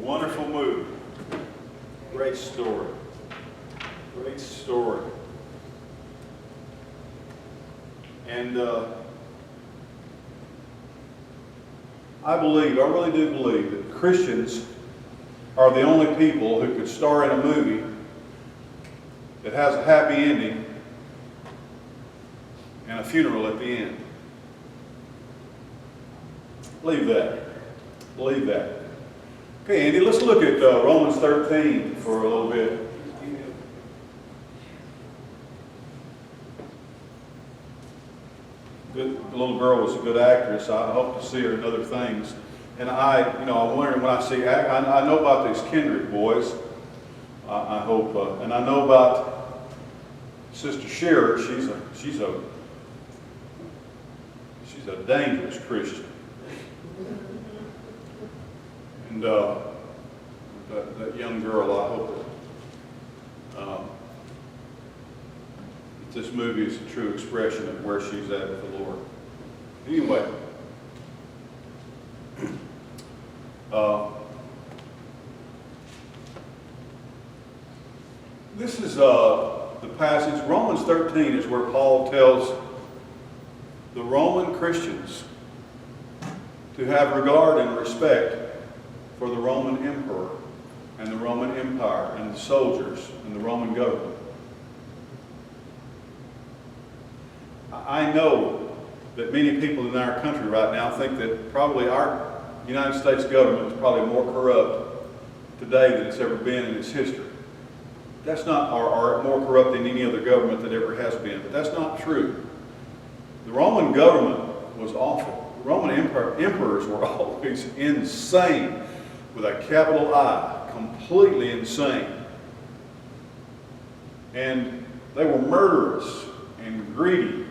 wonderful movie. Great story. Great story. And I really do believe that Christians are the only people who could star in a movie that has a happy ending and a funeral at the end. Believe that. Believe that. Okay, Andy, let's look at Romans 13 for a little bit. The little girl was a good actress. I hope to see her in other things. And I'm wondering when I see, I know about these Kendrick boys. I hope, and I know about Sister Shearer. She's a dangerous Christian. And that young girl, I hope that this movie is a true expression of where she's at with the Lord. Anyway, this is the passage. Romans 13 is where Paul tells the Roman Christians to have regard and respect for the Roman emperor and the Roman Empire and the soldiers and the Roman government. I know that many people in our country right now think that probably our United States government is probably more corrupt today than it's ever been in its history. That's not, or more corrupt than any other government that ever has been, but that's not true. The Roman government was awful. The Roman emperors were always insane, with a capital I, completely insane. And they were murderous and greedy,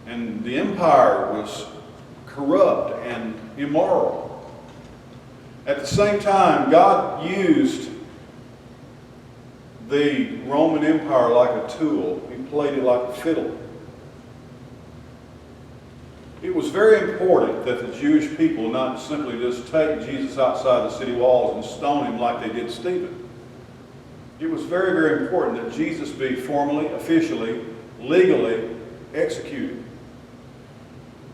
and the empire was corrupt and immoral. At the same time, God used the Roman Empire like a tool. He played it like a fiddle. It was very important that the Jewish people not simply just take Jesus outside the city walls and stone him like they did Stephen. It was very, very important that Jesus be formally, officially, legally executed,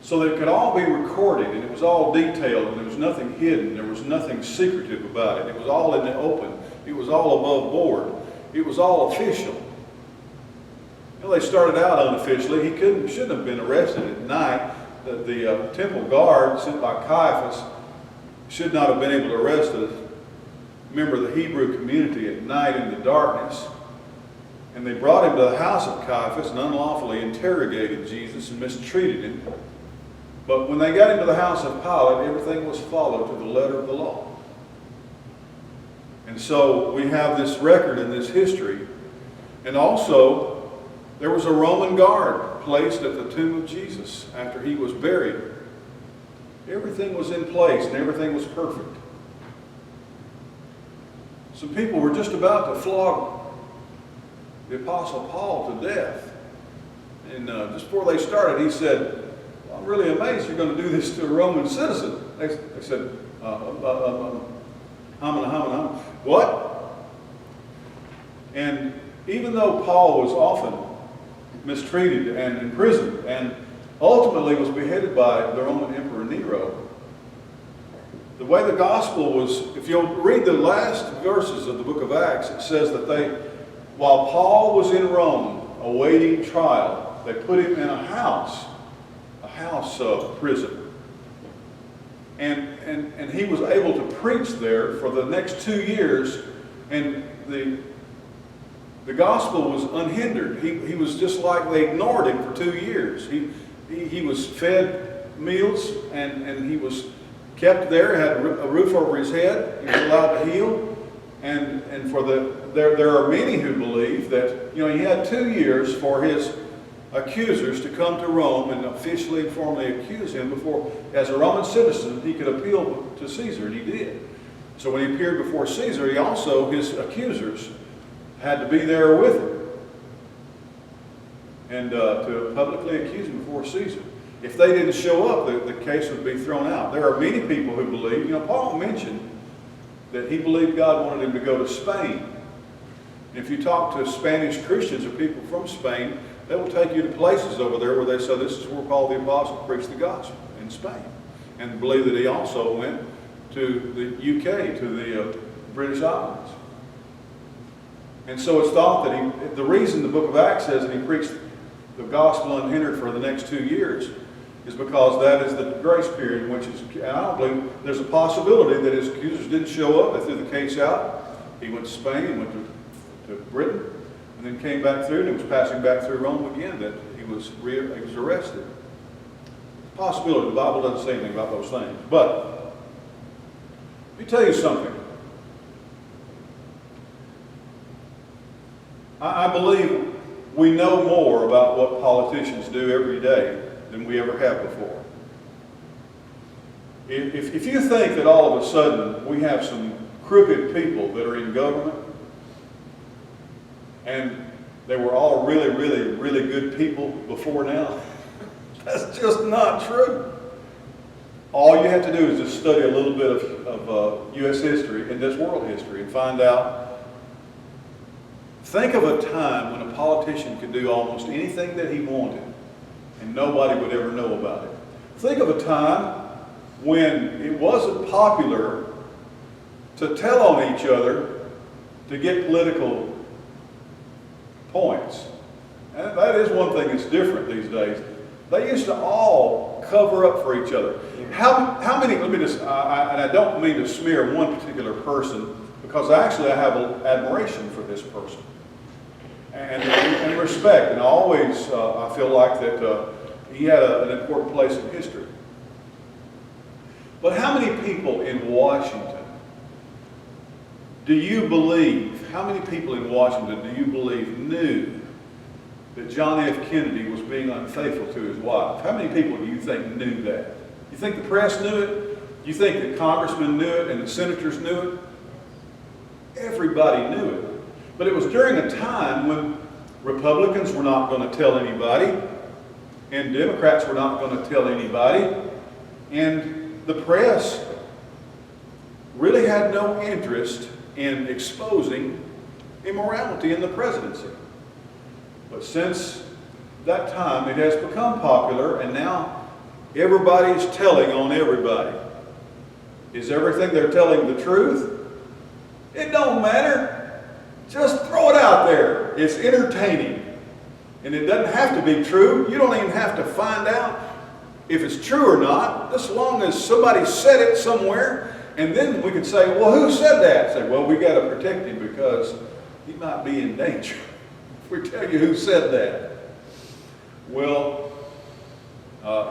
so that it could all be recorded, and it was all detailed, and there was nothing hidden, there was nothing secretive about it. It was all in the open. It was all above board. It was all official. Well, they started out unofficially. He shouldn't have been arrested at night. The temple guard sent by Caiaphas should not have been able to arrest a member of the Hebrew community at night in the darkness. And they brought him to the house of Caiaphas and unlawfully interrogated Jesus and mistreated him. But when they got into the house of Pilate, everything was followed to the letter of the law. And so we have this record in this history. And also, there was a Roman guard placed at the tomb of Jesus after he was buried. Everything was in place and everything was perfect. Some people were just about to flog the Apostle Paul to death. And just before they started, he said, "I'm really amazed you're going to do this to a Roman citizen." They said, what? And even though Paul was often mistreated and imprisoned and ultimately was beheaded by the Roman Emperor Nero, the way the gospel was, if you'll read the last verses of the book of Acts, it says that while Paul was in Rome awaiting trial, they put him in a house of prison. And he was able to preach there for the next 2 years, and the gospel was unhindered. He was just like they ignored him for 2 years. He was fed meals, and he was kept there, had a roof over his head. He was allowed to heal. And there are many who believe that he had 2 years for his accusers to come to Rome and officially and formally accuse him before, as a Roman citizen, he could appeal to Caesar, and he did. So when he appeared before Caesar, his accusers had to be there with him and to publicly accuse him before Caesar. If they didn't show up, the case would be thrown out. There are many people who believe, Paul mentioned that he believed God wanted him to go to Spain. If you talk to Spanish Christians or people from Spain, they will take you to places over there where they say this is where Paul the Apostle preached the gospel, in Spain. And believe that he also went to the UK, to the British Islands. And so it's thought that the reason the book of Acts says that he preached the gospel unhindered for the next 2 years is because that is the grace period, which is, I don't believe, there's a possibility that his accusers didn't show up. They threw the case out. He went to Spain, went to Britain, and then came back through, and he was passing back through Rome again, that he was arrested. Possibility. The Bible doesn't say anything about those things. But let me tell you something. I believe we know more about what politicians do every day than we ever have before. If you think that all of a sudden we have some crooked people that are in government, and they were all really, really, really good people before now, that's just not true. All you have to do is just study a little bit of U.S. history and just world history and find out. Think of a time when a politician could do almost anything that he wanted and nobody would ever know about it. Think of a time when it wasn't popular to tell on each other to get political points. And that is one thing that's different these days. They used to all cover up for each other. How many, let me just, and I don't mean to smear one particular person, because actually I have admiration for this person. And respect, and always I feel like that he had an important place in history. But how many people in Washington do you believe, how many people in Washington do you believe knew that John F. Kennedy was being unfaithful to his wife? How many people do you think knew that? You think the press knew it? You think that congressmen knew it and the senators knew it? Everybody knew it. But it was during a time when Republicans were not going to tell anybody, and Democrats were not going to tell anybody, and the press really had no interest in exposing immorality in the presidency. But since that time, it has become popular, and now everybody's telling on everybody. Is everything they're telling the truth? It don't matter. Just throw it out there. It's entertaining. And it doesn't have to be true. You don't even have to find out if it's true or not, just as long as somebody said it somewhere, and then we can say, well, who said that? Say, well, we got to protect him because he might be in danger. If we tell you who said that. Well,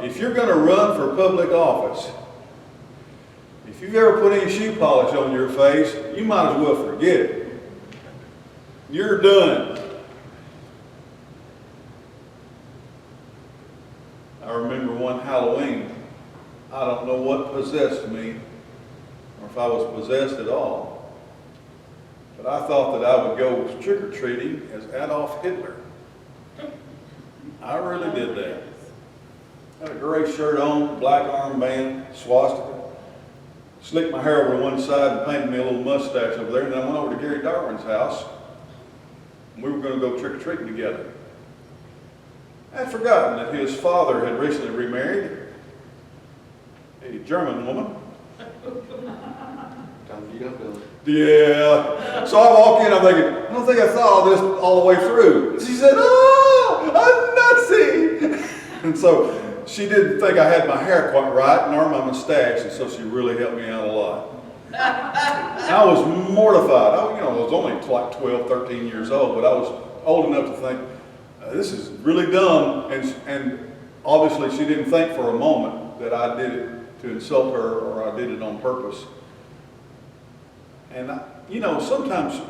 if you're going to run for public office, if you've ever put any shoe polish on your face, you might as well forget it. You're done. I remember one Halloween, I don't know what possessed me, or if I was possessed at all, but I thought that I would go trick-or-treating as Adolf Hitler. I really did that. Had a gray shirt on, black armband, swastika, slicked my hair over to one side and painted me a little mustache over there, and then I went over to Gary Darwin's house. We were going to go trick-or-treating together. I had forgotten that his father had recently remarried a German woman. Yeah. So I walk in, I'm thinking, I don't think I thought all this all the way through. She said, oh, I'm Nazi. And so she didn't think I had my hair quite right, nor my mustache, and so she really helped me out a lot. I was mortified. I was only like 12, 13 years old, but I was old enough to think, this is really dumb. And obviously she didn't think for a moment that I did it to insult her or I did it on purpose. And, sometimes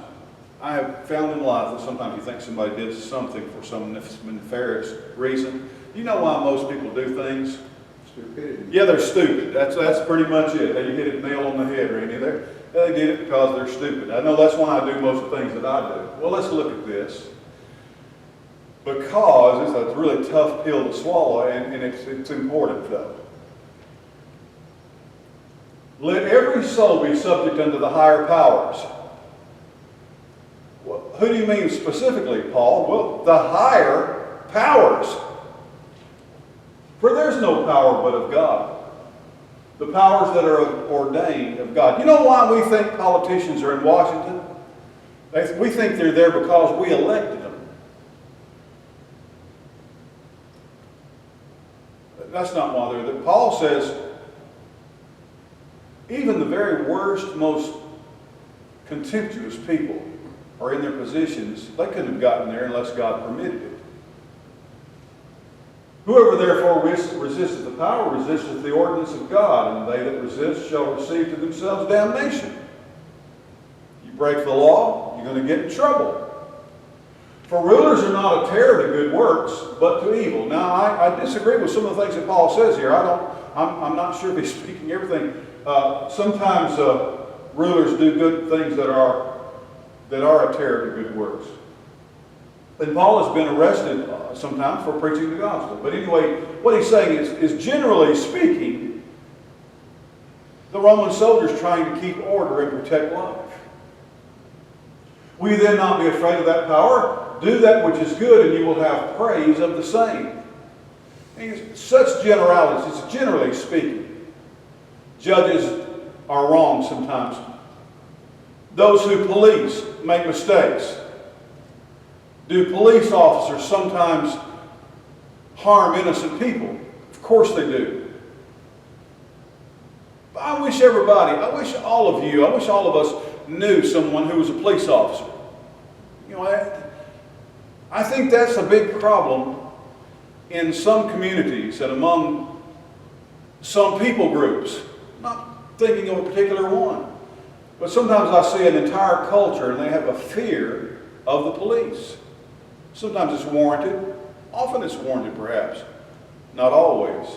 I have found in life that sometimes you think somebody did something for some nefarious reason. You know why most people do things? Stupidity. Yeah, they're stupid. That's pretty much it. You hit it nail on the head, Randy. They did it because they're stupid. I know that's why I do most of the things that I do. Well, let's look at this. Because it's a really tough pill to swallow, and it's important, though. Let every soul be subject unto the higher powers. Well, who do you mean specifically, Paul? Well, the higher powers. For there's no power but of God. The powers that are ordained of God. You know why we think politicians are in Washington? We think they're there because we elected them. That's not why they're there. Paul says, even the very worst, most contemptuous people are in their positions. They couldn't have gotten there unless God permitted it. Whoever therefore resisteth the power resisteth the ordinance of God, and they that resist shall receive to themselves damnation. You break the law, you're going to get in trouble. For rulers are not a terror to good works, but to evil. Now, I disagree with some of the things that Paul says here. I'm not sure if he's speaking everything. Sometimes rulers do good things that are a terror to good works. And Paul has been arrested sometimes for preaching the gospel. But anyway, what he's saying is generally speaking, the Roman soldiers trying to keep order and protect life. Will you then not be afraid of that power? Do that which is good, and you will have praise of the same. Such generalities, it's generally speaking. Judges are wrong sometimes. Those who police make mistakes. Do police officers sometimes harm innocent people? Of course they do. But I wish all of you, I wish all of us knew someone who was a police officer. You know, I think that's a big problem in some communities and among some people groups. I'm not thinking of a particular one. But sometimes I see an entire culture and they have a fear of the police. Sometimes it's warranted. Often it's warranted, perhaps. Not always.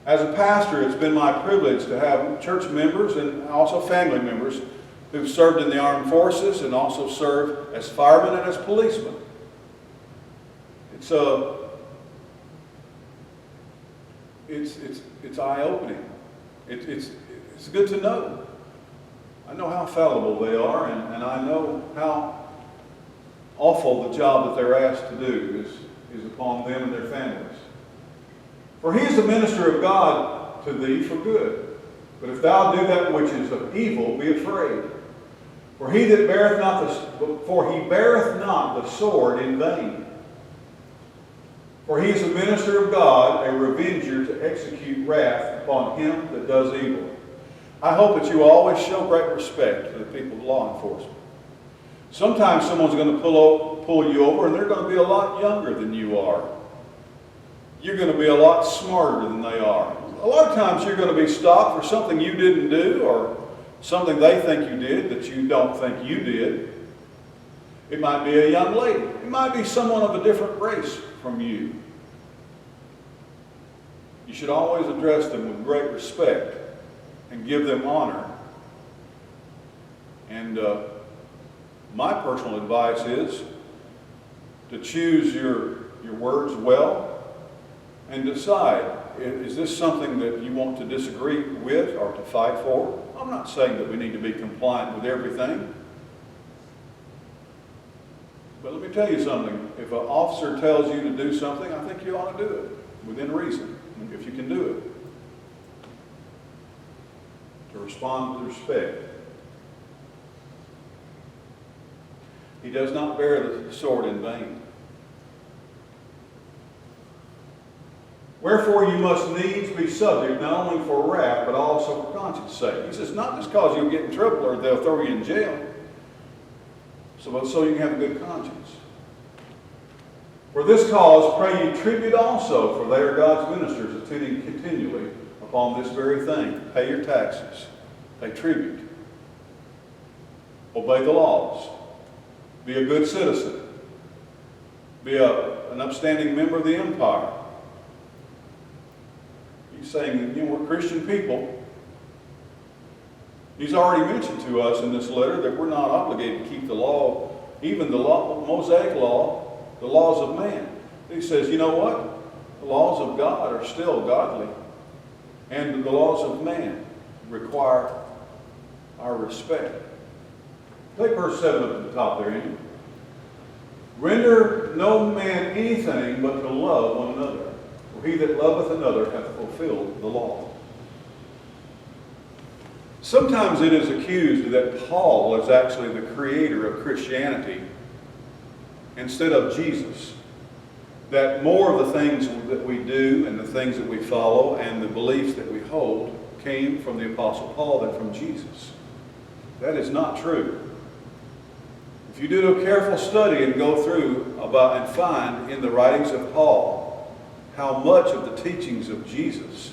As a pastor, it's been my privilege to have church members and also family members who've served in the armed forces and also served as firemen and as policemen. It's eye-opening. It's good to know. I know how fallible they are, and I know how awful the job that they're asked to do is upon them and their families. For he is the minister of God to thee for good. But if thou do that which is of evil, be afraid. For he beareth not the sword in vain. For he is a minister of God, a revenger to execute wrath upon him that does evil. I hope that you always show great respect to the people of law enforcement. Sometimes someone's going to pull you over and they're going to be a lot younger than you are. You're going to be a lot smarter than they are. A lot of times you're going to be stopped for something you didn't do or something they think you did that you don't think you did. It might be a young lady. It might be someone of a different race from you. You should always address them with great respect and give them honor. And my personal advice is to choose your words well and decide, is this something that you want to disagree with or to fight for? I'm not saying that we need to be compliant with everything. But let me tell you something. If an officer tells you to do something, I think you ought to do it within reason, if you can do it. To respond with respect. He does not bear the sword in vain. Wherefore you must needs be subject, not only for wrath, but also for conscience sake. He says, not just because you'll get in trouble or they'll throw you in jail, so you can have a good conscience. For this cause pray ye tribute also, for they are God's ministers, attending continually upon this very thing. Pay your taxes. Pay tribute. Obey the laws. Be a good citizen. Be an upstanding member of the empire. He's saying, we're Christian people. He's already mentioned to us in this letter that we're not obligated to keep the law, even the law, Mosaic law, the laws of man. He says, you know what? The laws of God are still godly. and the laws of man require our respect. Take verse 7 up at the top there, Andy. Render no man anything but to love one another, for he that loveth another hath fulfilled the law. Sometimes it is accused that Paul is actually the creator of Christianity instead of Jesus. That more of the things that we do and the things that we follow and the beliefs that we hold came from the Apostle Paul than from Jesus. That is not true. If you do a careful study and go through and find in the writings of Paul how much of the teachings of Jesus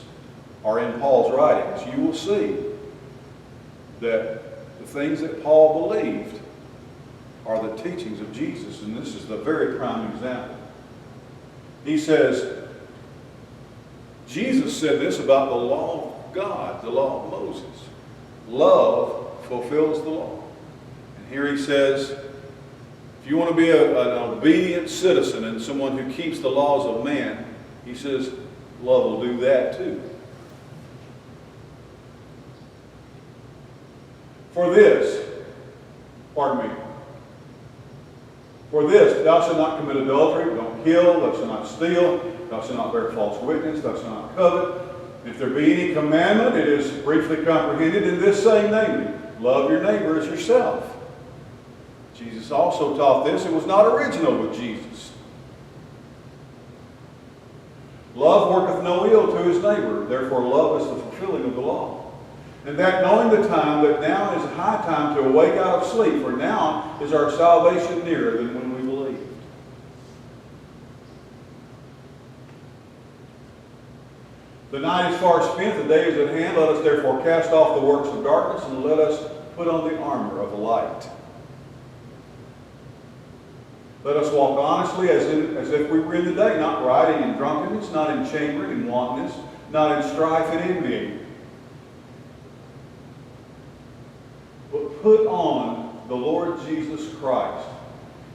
are in Paul's writings, you will see that the things that Paul believed are the teachings of Jesus, and this is the very prime example. He says, Jesus said this about the law of God, the law of Moses. Love fulfills the law. And here he says, if you want to be an obedient citizen and someone who keeps the laws of man, he says, love will do that too. For this, thou shalt not commit adultery, don't kill, thou shalt not steal, thou shalt not bear false witness, thou shalt not covet. If there be any commandment, it is briefly comprehended in this same, namely, love your neighbor as yourself. Jesus also taught this. It was not original with Jesus. Love worketh no ill to his neighbor, therefore love is the fulfilling of the law. And that knowing the time, that now is high time to awake out of sleep, for now is our salvation nearer than when we believed. The night is far spent, the day is at hand. Let us therefore cast off the works of darkness, and let us put on the armor of light. Let us walk honestly as if we were in the day, not rioting in drunkenness, not in chambering and wantonness, not in strife and envying. But put on the Lord Jesus Christ,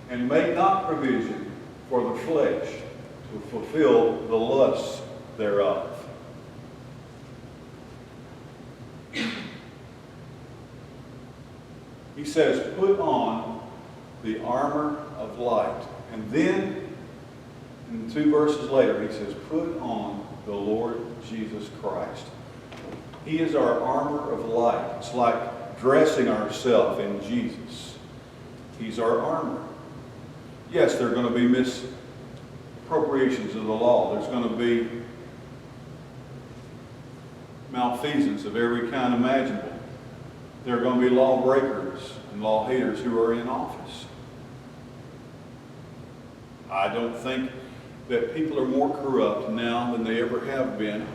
and make not provision for the flesh to fulfill the lusts thereof. He says, put on the armor of light. And then, in 2 verses later, he says, put on the Lord Jesus Christ. He is our armor of light. It's like dressing ourselves in Jesus. He's our armor. Yes, there are going to be misappropriations of the law. There's going to be malfeasance of every kind imaginable. There are going to be lawbreakers and law haters who are in office. I don't think that people are more corrupt now than they ever have been.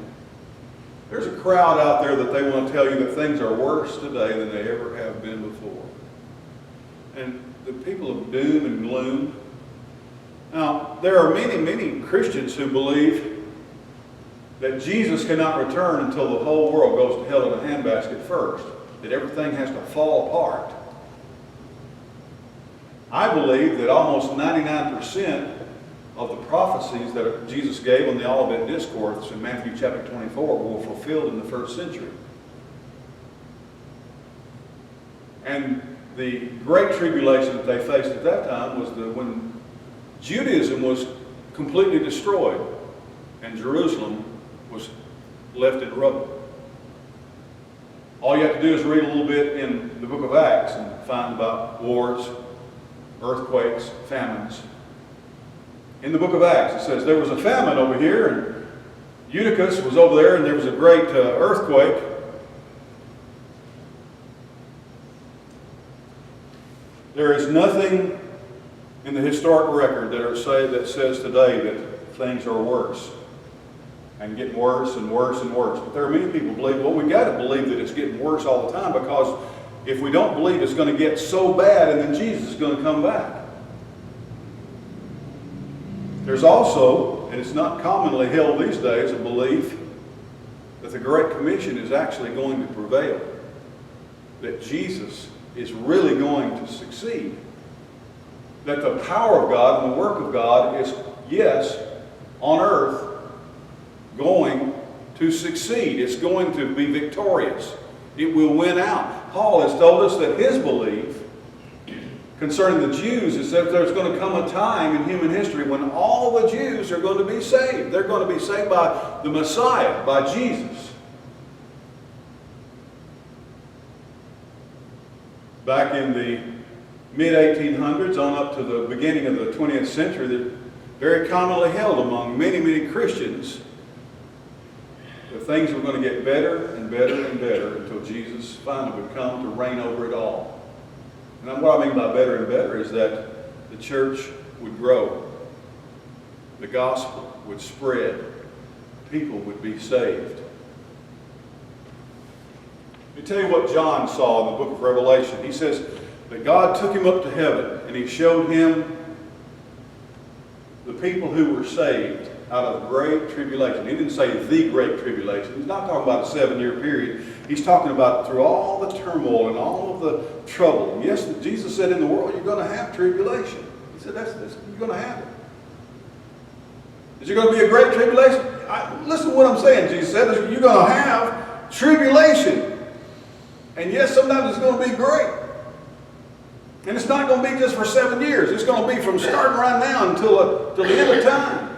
There's a crowd out there that they want to tell you that things are worse today than they ever have been before. And the people of doom and gloom. Now, there are many, many Christians who believe that Jesus cannot return until the whole world goes to hell in a handbasket first, that everything has to fall apart. I believe that almost 99% of the prophecies that Jesus gave on the Olivet Discourse in Matthew chapter 24 were fulfilled in the first century. And the great tribulation that they faced at that time was when Judaism was completely destroyed and Jerusalem was left in rubble. All you have to do is read a little bit in the book of Acts and find about wars, earthquakes, famines. In the book of Acts, it says there was a famine over here, and Eutychus was over there, and there was a great earthquake. There is nothing in the historic record that says today that things are worse and getting worse and worse and worse. But there are many people who believe, well, we've got to believe that it's getting worse all the time, because if we don't believe it's going to get so bad and then Jesus is going to come back. There's also, and it's not commonly held these days, a belief that the Great Commission is actually going to prevail, that Jesus is really going to succeed, that the power of God and the work of God is, yes, on earth, going to succeed. It's going to be victorious. It will win out. Paul has told us that his belief concerning the Jews is that there's going to come a time in human history when all the Jews are going to be saved. They're going to be saved by the Messiah, by Jesus. Back in the mid-1800s on up to the beginning of the 20th century, that very commonly held among many, many Christians that things were going to get better and better and better until Jesus finally would come to reign over it all. And what I mean by better and better is that the church would grow, the gospel would spread, people would be saved. Let me tell you what John saw in the book of Revelation. He says that God took him up to heaven and he showed him the people who were saved out of great tribulation. He didn't say the great tribulation. He's not talking about a 7-year period. He's talking about through all the turmoil and all of the trouble. And yes, Jesus said in the world you're going to have tribulation. He said you're going to have it. Is there going to be a great tribulation? Listen to what I'm saying. Jesus said you're going to have tribulation. And yes, sometimes it's going to be great. And it's not going to be just for 7 years. It's going to be from starting right now until the end of time.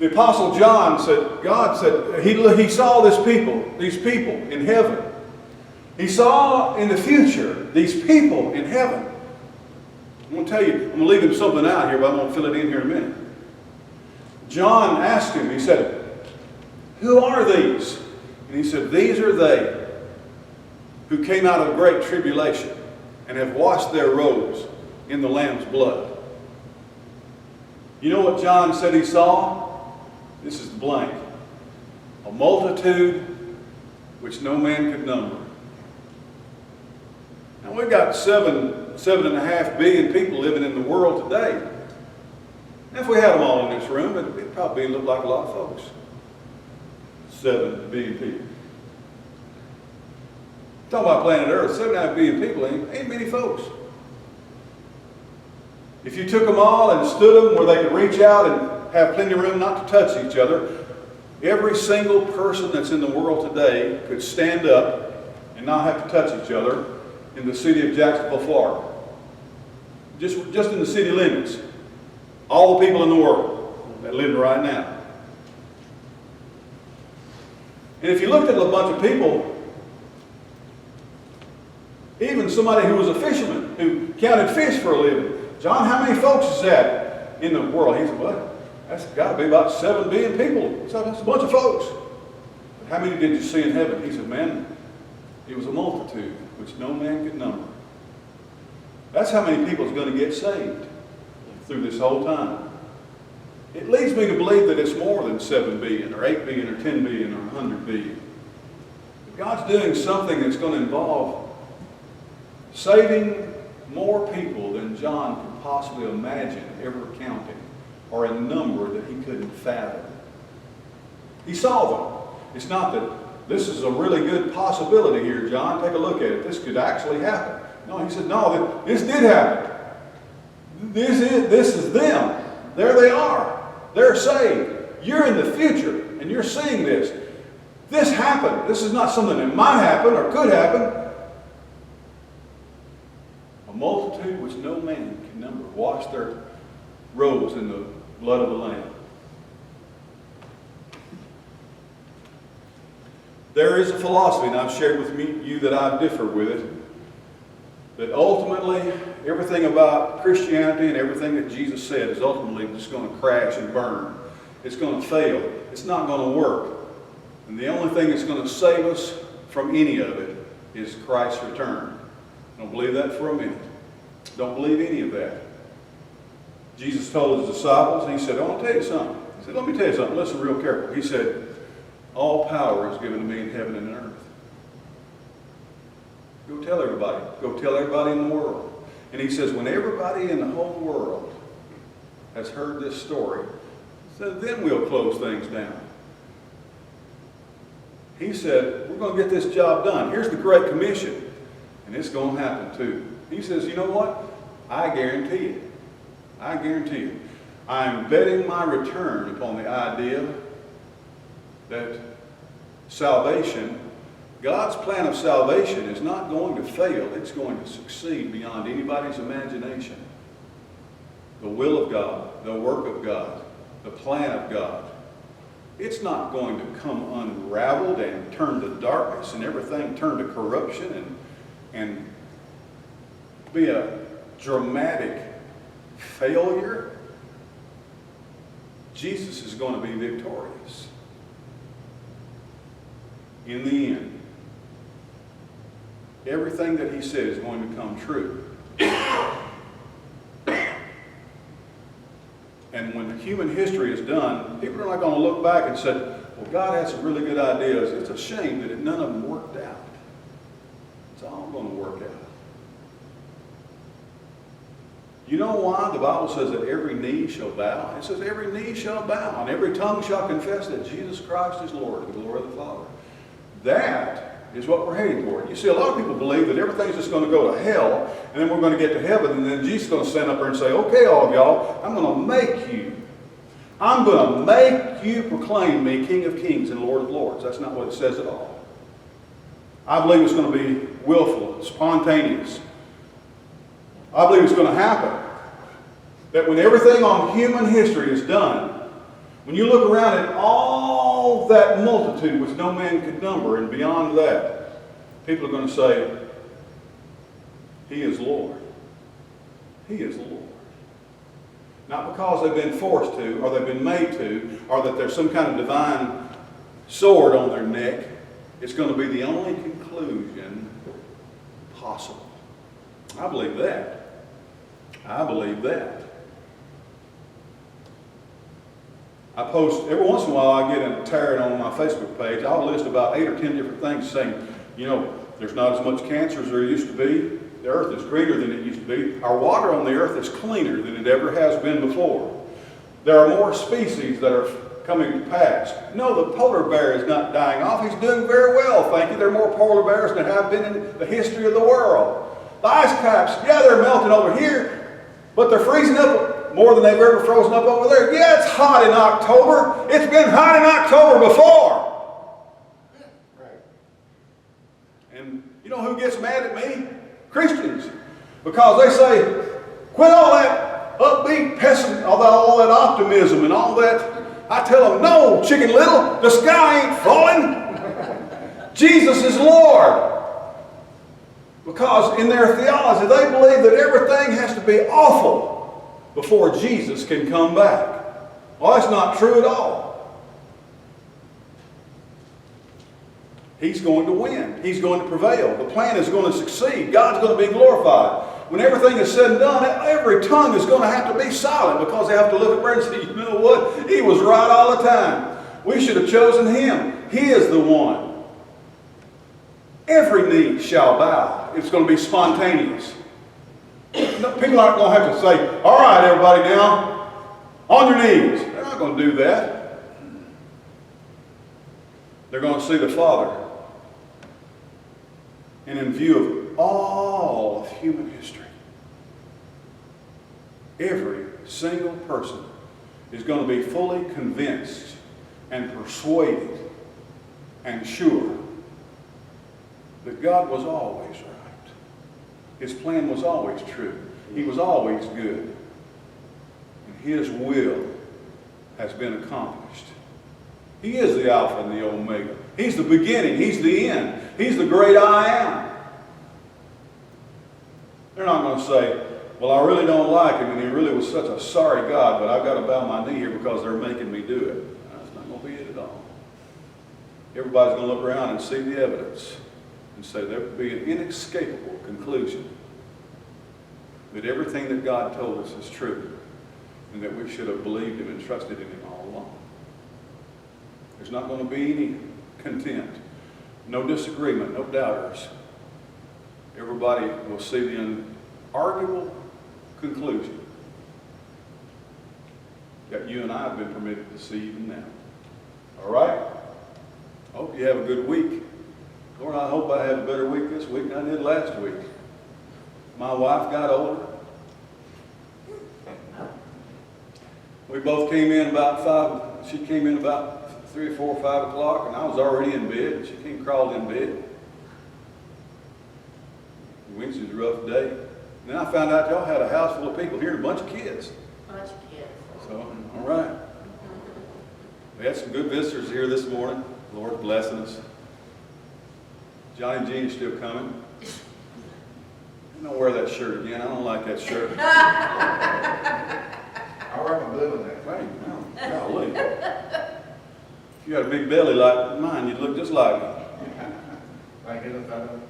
The Apostle John said, God said, he saw these people in heaven. He saw in the future these people in heaven. I'm going to tell you, I'm going to leave him something out here, but I'm going to fill it in here in a minute. John asked him, he said, who are these? And he said, these are they who came out of great tribulation and have washed their robes in the Lamb's blood. You know what John said he saw? This is the blank. A multitude which no man could number. Now we've got 7.5 billion people living in the world today. And if we had them all in this room, it'd probably look like a lot of folks. 7 billion people. Talking about planet Earth, 7.5 billion people ain't many folks. If you took them all and stood them where they could reach out and have plenty of room not to touch each other, every single person that's in the world today could stand up and not have to touch each other in the city of Jacksonville, Florida. Just in the city limits. All the people in the world that live right now. And if you looked at a bunch of people, even somebody who was a fisherman who counted fish for a living, John, how many folks is that in the world? He said, well, that's got to be about 7 billion people. So that's a bunch of folks. But how many did you see in heaven? He said, man, it was a multitude which no man could number. That's how many people is going to get saved through this whole time. It leads me to believe that it's more than 7 billion or 8 billion or 10 billion or 100 billion. But God's doing something that's going to involve saving more people than John could possibly imagine ever counting, or a number that he couldn't fathom. He saw them. It's not that this is a really good possibility here, John. Take a look at it. This could actually happen. No, he said, no, this did happen. This is them. There they are. They're saved. You're in the future, and you're seeing this. This happened. This is not something that might happen or could happen. A multitude which no man can number washed their robes in the blood of the Lamb. There is a philosophy, and I've shared with you that I differ with it, that ultimately everything about Christianity and everything that Jesus said is ultimately just going to crash and burn. It's going to fail. It's not going to work. And the only thing that's going to save us from any of it is Christ's return. Don't believe that for a minute. Don't believe any of that. Jesus told his disciples, he said, I want to tell you something. He said, let me tell you something. Listen real careful. He said, all power is given to me in heaven and in earth. Go tell everybody. Go tell everybody in the world. And he says, when everybody in the whole world has heard this story, then we'll close things down. He said, we're going to get this job done. Here's the Great Commission. And it's going to happen too. He says, you know what? I guarantee it. I guarantee you. I am betting my return upon the idea that salvation, God's plan of salvation is not going to fail. It's going to succeed beyond anybody's imagination. The will of God, the work of God, the plan of God. It's not going to come unraveled and turn to darkness and everything turn to corruption and be a dramatic failure. Jesus is going to be victorious in the end. Everything that he said is going to come true. And when human history is done, people are not going to look back and say, well, God had some really good ideas. It's a shame that none of them worked out. It's all going to work out. You know why the Bible says that every knee shall bow? It says every knee shall bow and every tongue shall confess that Jesus Christ is Lord, to the glory of the Father. That is what we're heading toward. You see, a lot of people believe that everything's just going to go to hell, and then we're going to get to heaven, and then Jesus is going to stand up there and say, okay, all of y'all, I'm going to make you proclaim me King of Kings and Lord of Lords. That's not what it says at all. I believe it's going to be willful, spontaneous. I believe it's going to happen. That when everything on human history is done, when you look around at all that multitude which no man could number, and beyond that, people are going to say, He is Lord. He is Lord. Not because they've been forced to, or they've been made to, or that there's some kind of divine sword on their neck. It's going to be the only conclusion possible. I believe that. I believe that. I post, every once in a while I get a tired on my Facebook page. I'll list about 8 or 10 different things saying, you know, there's not as much cancer as there used to be. The earth is greener than it used to be. Our water on the earth is cleaner than it ever has been before. There are more species that are coming to pass. No, the polar bear is not dying off. He's doing very well, thank you. There are more polar bears than have been in the history of the world. The ice caps, yeah, they're melting over here, but they're freezing up more than they've ever frozen up over there. Yeah, it's hot in October. It's been hot in October before. Right. And you know who gets mad at me? Christians. Because they say, quit all that upbeat pessimism, all that optimism and all that. I tell them, no, Chicken Little, the sky ain't falling. Jesus is Lord. Because in their theology, they believe that everything has to be awful before Jesus can come back. Well, that's not true at all. He's going to win. He's going to prevail. The plan is going to succeed. God's going to be glorified. When everything is said and done, every tongue is going to have to be silent because they have to look up there and say, you know what? He was right all the time. We should have chosen him. He is the one. Every knee shall bow. It's going to be spontaneous. People aren't going to have to say, all right, everybody now, on your knees. They're not going to do that. They're going to see the Father. And in view of all of human history, every single person is going to be fully convinced and persuaded and sure that God was always right. His plan was always true. He was always good. And His will has been accomplished. He is the Alpha and the Omega. He's the beginning. He's the end. He's the great I am. They're not going to say, well, I really don't like Him and He really was such a sorry God, but I've got to bow my knee here because they're making me do it. That's not going to be it at all. Everybody's going to look around and see the evidence and say there would be an inescapable conclusion that everything that God told us is true and that we should have believed Him and trusted in Him all along. There's not going to be any contempt, no disagreement, no doubters. Everybody will see the unarguable conclusion that you and I have been permitted to see even now. All right? I hope you have a good week. Lord, I hope I have a better week this week than I did last week. My wife got older. We both came in about 5, she came in about 3 or 4 or 5 o'clock, and I was already in bed. She came crawled in bed. Wednesday's a rough day. And then I found out y'all had a house full of people here and a bunch of kids. Bunch of kids. So, all right. We had some good visitors here this morning. The Lord blessing us. Johnny and Jean are still coming. I don't wear that shirt again. I don't like that shirt. I wear my blue in there. Hey, no, golly. If you had a big belly like mine, you'd look just like me. Thank goodness I don't.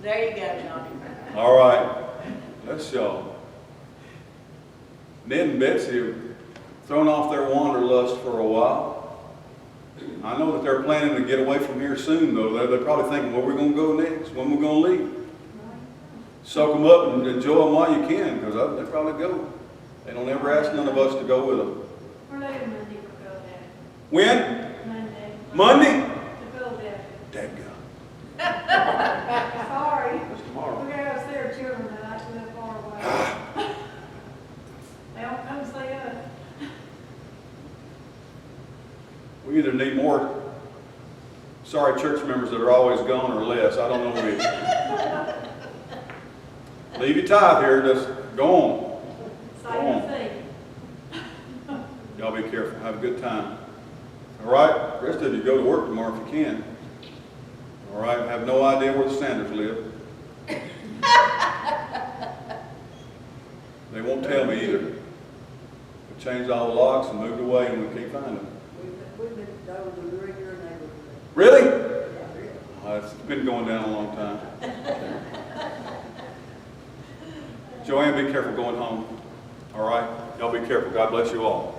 There you go, Johnny. All right. Let's y'all. Ned and Betsy have thrown off their wanderlust for a while. I know that they're planning to get away from here soon, though. They're probably thinking, where are we going to go next? When are we going to leave? Soak them up and enjoy them while you can, because they'll probably go. They don't ever ask none of us to go with them. We're leaving Monday for Philadelphia. When? Monday. Monday? To Philadelphia. Dadgum. Sorry. That's tomorrow. We're going to go see our children tonight, we live far away. They don't come see us. We either need more sorry church members that are always gone or less. I don't know which. Leave your tithe here. Just go on. Say and see. Y'all be careful. Have a good time. All right? The rest of you go to work tomorrow if you can. All right? Have no idea where the Sanders live. They won't tell me either. We changed all the locks and moved away and we can't find them. We've been over to the regular neighborhood. Really? Yeah. It's been going down a long time. Joanne, be careful going home. All right? Y'all be careful. God bless you all.